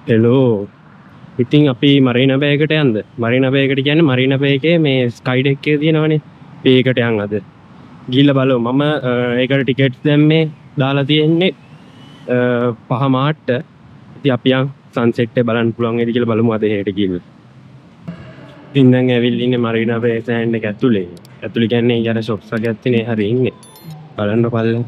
Hello ඉතින් අපි මරීන බෑකට යන්ද මරීන බෑකට කියන්නේ මරීන බෑකේ මේ ස්කයි ඩෙක් එකේ තියෙනවනේ ඒකට යන් අද ගිහිල්ලා බලමු මම ඒකට ටිකට්ස් දැම්මේ දාලා තියෙන්නේ 5 මාට්ට ඉතින් අපි යන් සන්සෙට් එක බලන්න පුළුවන් වේද කියලා බලමු අද එහෙට ගිහිල්ලා ඉතින් දැන් ඇවිල්ලා ඉන්නේ මරීන බෑ සෑන්ඩ් එක ඇතුලේ කියන්නේ ඊයර ෂොප්ස් වගේ තියෙනේ හරි ඉන්නේ බලන්න පල්ලෙන්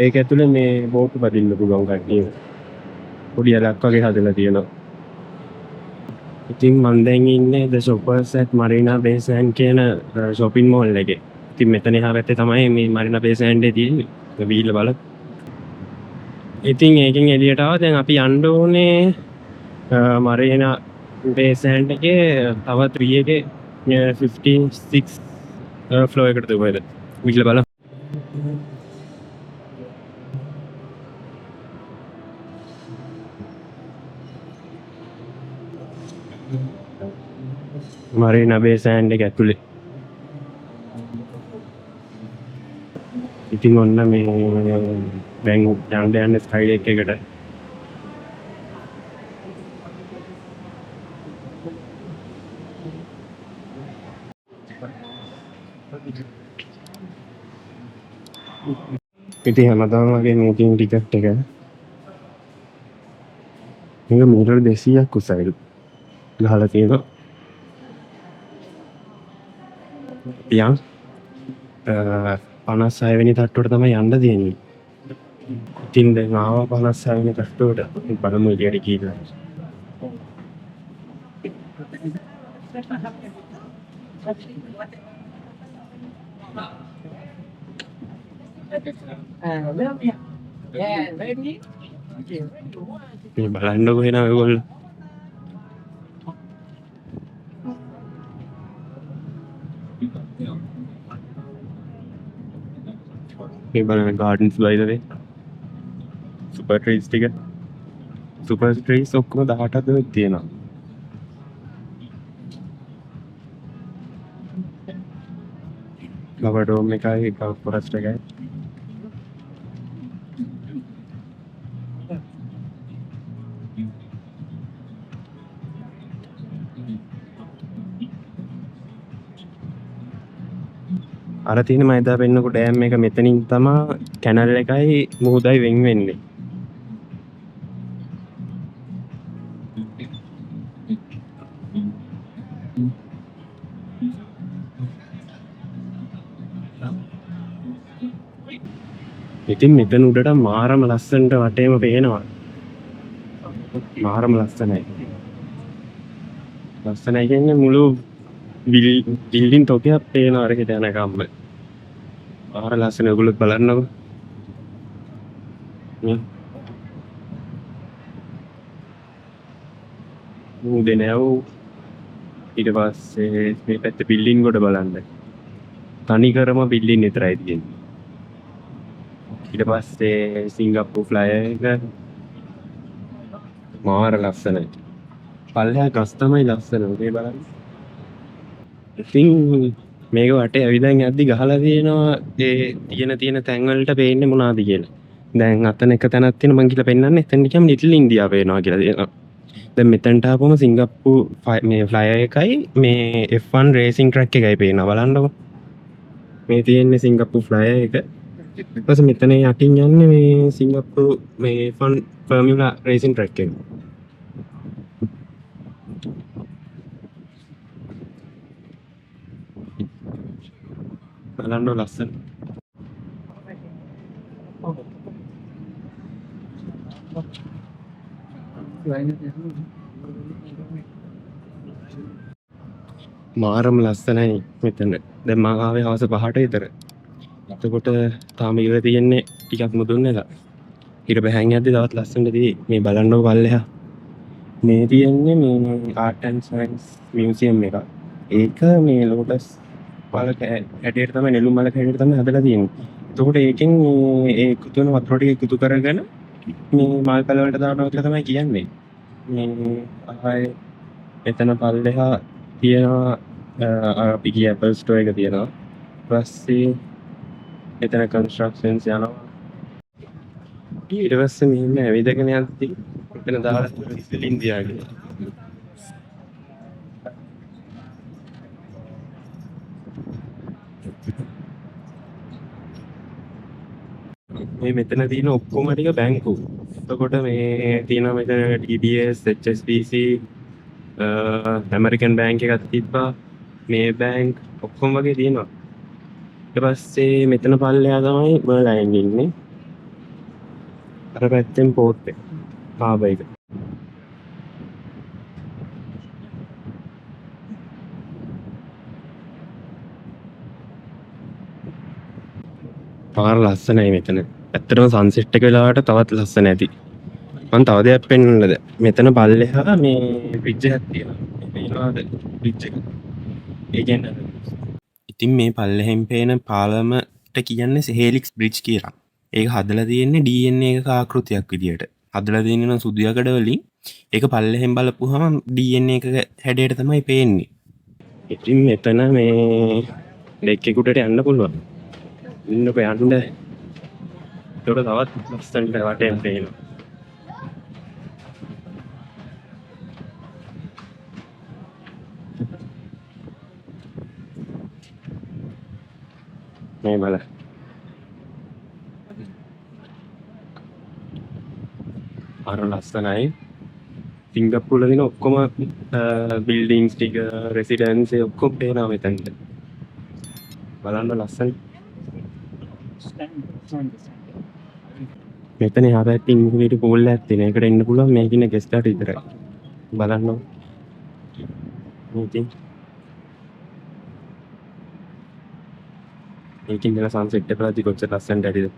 ඒක ඇතුලේ මේ බෝට් පදින්න පුළුවන් කට්ටිය පොඩි අලක් වගේ හදලා තියෙනවා. ඉතින් මම දැන් ඉන්නේ The Shoppers at Marina Bay Sands කියන shopping mall එකේ. ඉතින් මෙතන එහා පැත්තේ තමයි මේ Marina Bay Sands එක තියෙන්නේ. ඒක බීලා බලන්න. ඉතින් ඒකෙන් එළියට ආවා. දැන් අපි යන්න ඕනේ Marina Bay Sands එකේ තව 3 එකේ 56 floor එකට දුවයිද. බීලා බලන්න. Marina Bay Sands එක ඇතුලේ. ඉතින් ඔන්න මේ දැන් යන්න ස්කයි ඩෙක් එකට. ඉතින් හැමදාම වගේ මේකෙන් ටිකට් එක මේක මීටර 200ක් උසයි ගහලා තියෙනවා. යන් 56 වෙනි තට්ටුවට තමයි යන්න තියෙන්නේ. ඉතින් දැන් ආවා 56 වෙනි තට්ටුවට. බලමු එළියට ගිහිල්ලා. මේ බලන්නකො එනවා ඔයගොල්ලෝ. මේ බලන්න gardens by the way super trees ටික super trees ඔක්කොම 18ක් දෙනෙක් තියෙනවා. ලවඩෝම් එකයි ෆොරස්ට් එකයි අර තියෙන මම එදා පෙන්නපු ඩෑම් එක මෙතනින් තමයි කැනල් එකයි මුහුදයි වෙන් වෙන්නේ. ඉතින් මෙතන උඩට මාරම ලස්සනට වටේම පේනවා. මාරම ලස්සනයි. ලස්සනයි කියන්නේ මුළු බිල්ඩින් තොගයක් පේනවා අරකට යනකම්. මාර ලස්සන ඔයගොල්ලෝ බලන්නකෝ. මුහුදේ නැව ඊට පස්සේ මේ පැත්තේ බිල්ඩින් කොට බලන්න. තනිකරම බිල්ඩින් විතරයි තියෙන්නේ. ඊට පස්සේ සිංගප්පූර් ෆ්ලයර් එක මාර ලස්සනයි. පල්ලෙහා ගස් තමයි ලස්සන. මේ බලන්න. ඉතින් මේක වටේ ඇවිදන් යද්දි ගහලා තියෙනවා ඒ තියෙන තැන් වලට පේන්නේ මොනවද කියලා. දැන් අතන එක තැනක් තියෙන මං කියලා පෙන්නන්නේ. එතන නිකම් ලිටල් ඉන්දියා පේනවා කියලා තියෙනවා. දැන් මෙතනට ආපුවම සිංගප්පූර් මේ ෆ්ලයර් එකයි මේ F1 රේසින් ට්‍රැක් එකයි පේනවා. බලන්නකෝ. මේ තියෙන්නේ සිංගප්පූර් ෆ්ලයර් එක. ඊට පස්සේ මෙතන යටින් යන්නේ මේ සිංගප්පූර් මේ F1 ෆෝමියුලා රේසින් ට්‍රැක් එක. බලන්න ලස්සන. මාරම ලස්සනයි මෙතන. දැන් මම ආවේ හවස 5ට විතර. එතකොට තාම ඉර තියෙන්නේ ටිකක් මුදුන් වෙලා. ඊට බහැන් යද්දි තවත් ලස්සනට තියෙයි. මේ බලන්නකො පල්ලෙහා. මේ තියෙන්නේ මේ ආර්ට් ඇන්ඩ් සයන්ස් මියුසියම් එක. ඒක මේ ලෝටස් මලක හැටියට තමයි නෙළුම් මලක හැටියට තමයි හදලා තියෙන්නේ. එතකොට ඒකෙන් ඒ එකතු වෙන වතුර ටික එකතු කරගෙන මේ මල් පැල වලට දානවා කියලා තමයි කියන්නේ. මේ ආයේ එතන පල්ලෙහා තියෙනවා අපි ගිය Apple Store එක තියෙනවා. ඊපස්සේ එතන කන්ස්ට්‍රක්ෂන්ස් යනවා. ඊට පස්සේ මෙහෙම ඇවිදගෙන යද්දි එතන දාලා තියෙනවා ඉන්දියා කියලා. මේ මෙතන තියෙන ඔක්කොම ටික බැංකු. එතකොට මේ තියෙනවා මෙතන TBS, HSBC, ඇමරිකන් බැංක් එකක් තිබ්බා. මේ බැංක් ඔක්කොම වගේ තියෙනවා. ඊට පස්සේ මෙතන පල්ලෙහා තමයි බර්ලයින් ඉන්නේ. අර පැත්තෙන් පෝර්ට් එක. හාබර් එක. පාර ලස්සනයි මෙතන. ඇත්තටම සන්සෙට් එක වෙලාවට තවත් ලස්සන ඇති. මම තව දෙයක් පෙන්වන්නද? මෙතන පල්ලෙහා මේ බ්‍රිජ් එකක් තියෙනවා. පේනවාද බ්‍රිජ් එක? ඒ කියන්නේ ඉතින් මේ පල්ලෙහෙන් පේන පාලමට කියන්නේ හේලික්ස් බ්‍රිජ් කියලා. ඒක හදලා තියෙන්නේ DNA එකක ආකෘතියක් විදියට. හදලා තියෙන්නේ නම් සුදු යකඩ වලින්. ඒක පල්ලෙහෙන් බලපුවහම DNA එකක හැඩයට තමයි පේන්නේ. ඉතින් මෙතන මේ දෙකෙකුටට යන්න පුළුවන්. ඉන්නකෝ යන්න. ඒකට තවත් ලස්සනට වටේන් පේනවා. මේ බලන්න. අර ලස්සනයි. සිංගප්පූර්වල තියෙන ඔක්කොම බිල්ඩින්ග්ස් ටික, රෙසිඩන්ස් ඒ ඔක්කොම පේනවා මෙතනට. බලන්න ලස්සනයි. මෙතන එහා පැත්තේ ඉන්ෆිනිටි පූල් එකක් තියෙනවා. ඒකට එන්න පුළුවන් මේක ඉන්න ගෙස්ට්ලාට විතරයි. බලන්න. මේකෙන් ඉඳලා සන්සෙට් එක බලද්දි කොච්චර ලස්සනට ඇතිද?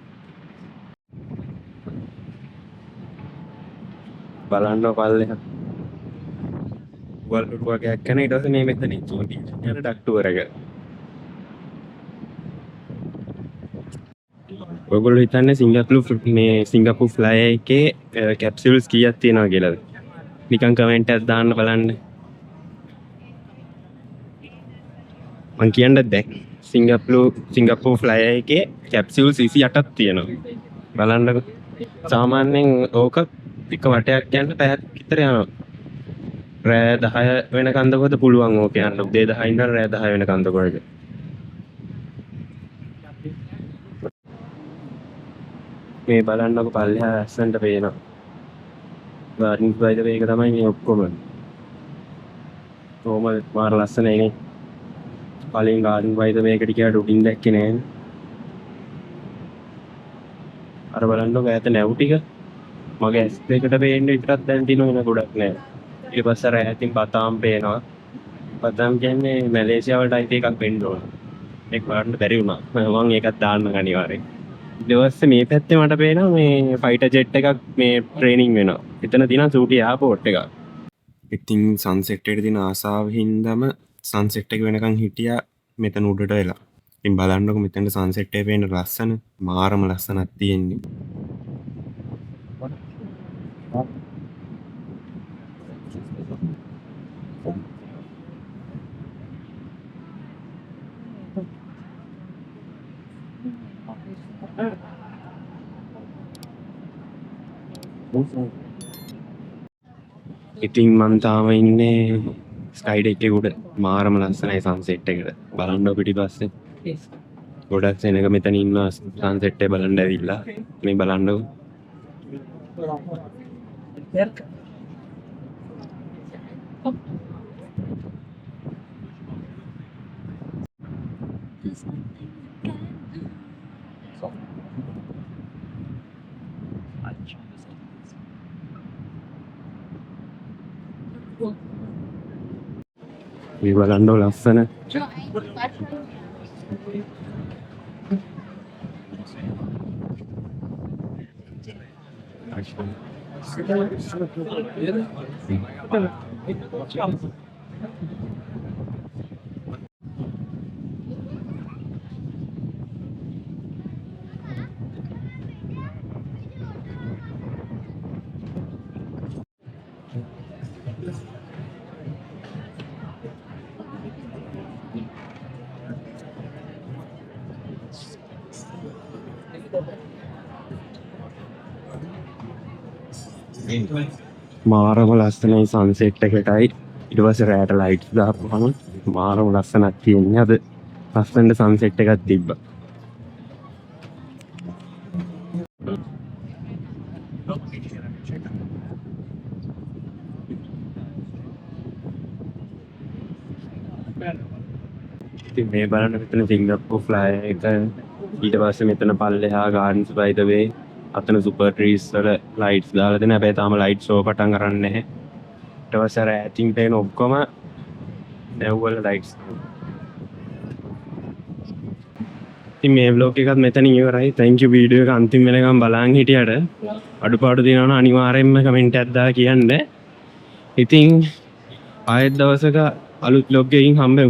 බලන්න පල්ලෙහා. වලට වගේ එක්කන ඊට පස්සේ මේ මෙතන ඉන්නේ. යන ඩක්ටුවර එක. ඔයගොල්ලෝ හිතන්නේ සිංගප්පූර් ෆ්ලයි එකේ කැප්සියුල්ස් කීයක් තියෙනවද කියලාද? නිකන් කමෙන්ට් එකක් දාන්න බලන්න. මං කියන්නත් දැන් සිංගප්පූර් ෆ්ලයි එකේ කැප්සියුල්ස් 28ක් තියෙනවා. බලන්නකෝ. සාමාන්‍යයෙන් ඕක එක වටයක් යන්න පැයක් විතර යනවා. රෑ 10 වෙනකන්දකොද පුළුවන් ඕක යන්න. උදේ 10 ඉඳන් රෑ 10 වෙනකන්දකොද. මේ බලන්නකො පල්ලෙහා ඇස්සන්ට පේනවා. ගාඩන්ස් බයි ද වේ එක තමයි මේ ඔක්කොම. කොහොම මාර ලස්සනයි නේ. කලින් ගාඩන් බයි ද මේකට කියලා ඩුටින් දැක්කේ නෑ. අර බලන්නකො ඈත නැව් ටික. මගේ ඇස් දෙකට පේන්නේ විතරක් දැන් තියෙන වෙන ගොඩක් නෑ. ඊට පස්සේ අර ඈතින් බතාම් පේනවා. බතාම් කියන්නේ මැලේසියා වලට අයිති එකක් වෙන්න ඕන. ඒක බලන්න බැරි වුණා. මම ඒකත් දාන්න අනිවාර්යෙන්. ඊට මේ පැත්තේ මට පේනවා මේ ෆයිටර් ජෙට් එකක් මේ ට්‍රේනින් වෙනවා. එතන තියෙන සූටි එයාපෝට් එක. ඉතින් සන්සෙට් එකට තියෙන ආසාව හින්දාම සන්සෙට් එක වෙනකන් හිටියා මෙතන උඩට වෙලා. ඉතින් බලන්නකො මෙතන සන්සෙට් එකේ පේන ලස්සන මාරම ලස්සනක් තියෙන්නේ. ඉතින් මං තාම ඉන්නේ ස්කයි ඩෙක් එකේ උඩ. මාරම ලස්සනයි සන්සෙට් එකට. බලන්න පිටිපස්සේ. ගොඩක් සෙනඟ මෙතන ඉන්නවා සන්සෙට් එක බලන්න ඇවිල්ලා. මේ බලන්නකො. මේ බලන්න ලස්සන. මාරම ලස්සනයි සන්සෙට් එකටයි ඊට පස්සේ රෑට ලයිට්ස් දාපුවම මාරම ලස්සනක් තියෙන්නේ. අද ලස්සනට සන්සෙට් එකක් තිබ්බා. ඉතින් මේ බලන්න මෙතන සිංගප්පූර් ෆ්ලයි එක ඊට පස්සේ මෙතන පල්ලෙහා ගාඩන්ස් බයි ද වේ අතන සුපර් ට්‍රීස් වල ලයිට්ස් දාලා දෙන හැබැයි තාම ලයිට් ෂෝ පටන් ගන්න නැහැ. ඊට පස්සේ අර ඇතින් පේන ඔක්කොම නැව්වල ලයිට්ස්. ඉතින් මේ vlog එකත් මෙතනින් ඉවරයි. thank you වීඩියෝ එක අන්තිම වෙනකම් බලන් හිටියට අඩුපාඩු තියෙනවා නම් අනිවාර්යෙන්ම කමෙන්ට් එකක් දාලා කියන්න. ඉතින් ආයෙත් දවසක අලුත් vlog එකකින් හම්බෙමු.